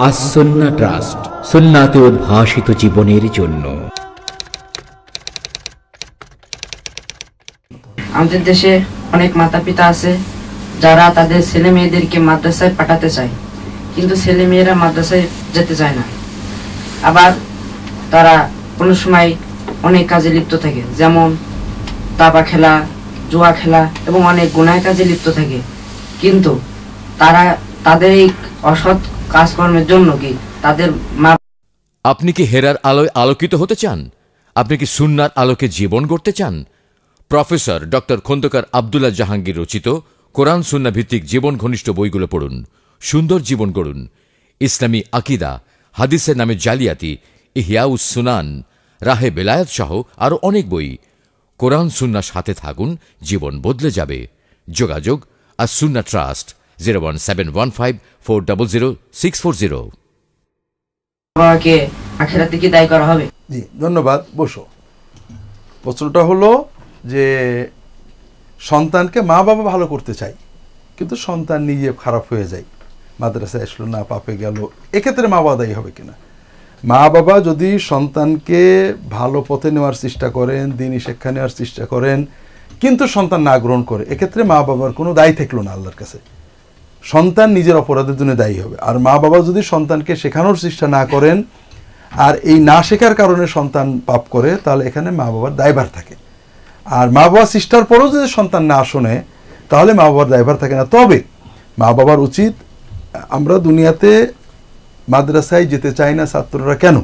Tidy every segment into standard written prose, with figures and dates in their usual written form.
As Sunnah trust, সুন্নাতে উদ্ভাসিত জীবনের জন্য। আমাদের দেশে অনেক মাতা পিতা আছে যারা তাদের ছেলে মেয়েদেরকে মাদ্রাসায় পাঠাতে চায়, কিন্তু ছেলে মেয়েরা মাদ্রাসায় যেতে চায় না। আবার তারা কোনো সময় অনেক কাজে লিপ্ত থাকে, যেমন দাবা খেলা, জুয়া খেলা এবং অনেক গুনাহ কাজে লিপ্ত থাকে। কিন্তু তারা তাদের এই অসৎ কাজকর্মের জন্য কি তাদের মা। আপনি কি হেরার আলোয় আলোকিত হতে চান? আপনি কি সুন্নাহর আলোকে জীবন গড়তে চান? প্রফেসর ডক্টর খন্দকার আব্দুল্লাহ জাহাঙ্গীর রচিত কোরআন সুন্নাহ ভিত্তিক জীবন ঘনিষ্ঠ বইগুলো পড়ুন, সুন্দর জীবন গড়ুন। ইসলামী আকিদা, হাদিসের নামে জালিয়াতি, ইহয়াউস সুনান, রাহে বেলায়েত সহ আরো অনেক বই। কোরআন সুন্নাহর সাথে থাকুন, জীবন বদলে যাবে। যোগাযোগ আস-সুন্নাহ ট্রাস্ট, 01715400640। বাবাকে আখিরাতে কি দায়ী করা হবে? জি, ধন্যবাদ। বসো। প্রশ্নটা হলো যে সন্তানকে মা বাবা ভালো করতে চাই, কিন্তু সন্তান নিজে খারাপ হয়ে যায়, মাদ্রাসায় আসলো না, পাপে গেল, এক্ষেত্রে মা বাবা দায়ী হবে কিনা? মা বাবা যদি সন্তানকে ভালো পথে নেওয়ার চেষ্টা করেন, দ্বীনি শিক্ষা নেওয়ার চেষ্টা করেন, কিন্তু সন্তান না গ্রহণ করে, এক্ষেত্রে মা বাবার কোনো দায়ী থাকলো না আল্লাহর কাছে। সন্তান নিজের অপরাধের জন্য দায়ী হবে। আর মা বাবা যদি সন্তানকে শেখানোর চেষ্টা না করেন আর এই না শেখার কারণে সন্তান পাপ করে, তাহলে এখানে মা বাবার দায়ভার থাকে। আর মা বাবা চেষ্টার পরেও যদি সন্তান না শোনে, তাহলে মা বাবার দায়ভার থাকে না। তবে মা বাবার উচিত, আমরা দুনিয়াতে মাদ্রাসায় যেতে চাই না ছাত্ররা কেন?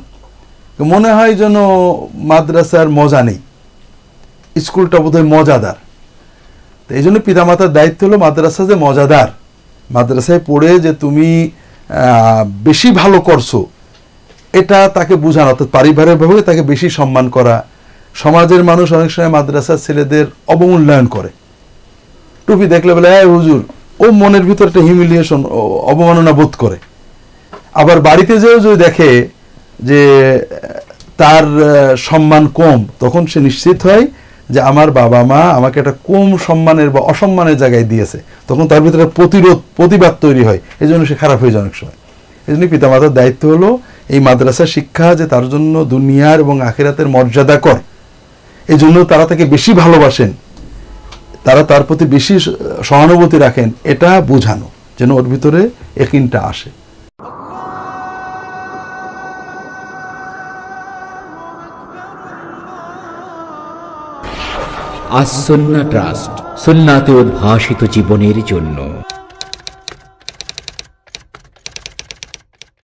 মনে হয় যেন মাদ্রাসার মজা নেই, স্কুলটা বোধহয় মজাদার। তো এই জন্য পিতামাতার দায়িত্ব হলো মাদ্রাসা যে মজাদার, মাদ্রাসায় পড়ে যে তুমি বেশি ভালো করছো এটা তাকে বোঝানো, অর্থাৎ পারিবারিকভাবে তাকে বেশি সম্মান করা। সমাজের মানুষ অনেক সময় মাদ্রাসার ছেলেদের অবমূল্যায়ন করে, টুপি দেখলে বলে হ্যাঁ হুজুর, ও মনের ভিতরে একটা হিউমিলিয়েশন, অবমাননা বোধ করে। আবার বাড়িতে যেও যদি দেখে যে তার সম্মান কম, তখন সে নিশ্চিত হয় যে আমার বাবা মা আমাকে একটা কম সম্মানের বা অসম্মানের জায়গায় দিয়েছে, তখন তার ভিতরে প্রতিবাদ তৈরি হয়, এই জন্য সে খারাপ হয়ে যায় অনেক সময়। এই জন্য পিতামাতার দায়িত্ব হলো এই মাদ্রাসা শিক্ষা যে তার জন্য দুনিয়ার এবং আখিরাতের মর্যাদা কর, এই জন্য তারা তাকে বেশি ভালোবাসেন, তারা তার প্রতি বেশি সহানুভূতি রাখেন, এটা বোঝানো যেন ওর ভিতরে ইয়াকিনটা আসে। আস-সুন্নাহ ট্রাস্ট, সুন্নাতে উদ্ভাসিত জীবনের জন্য।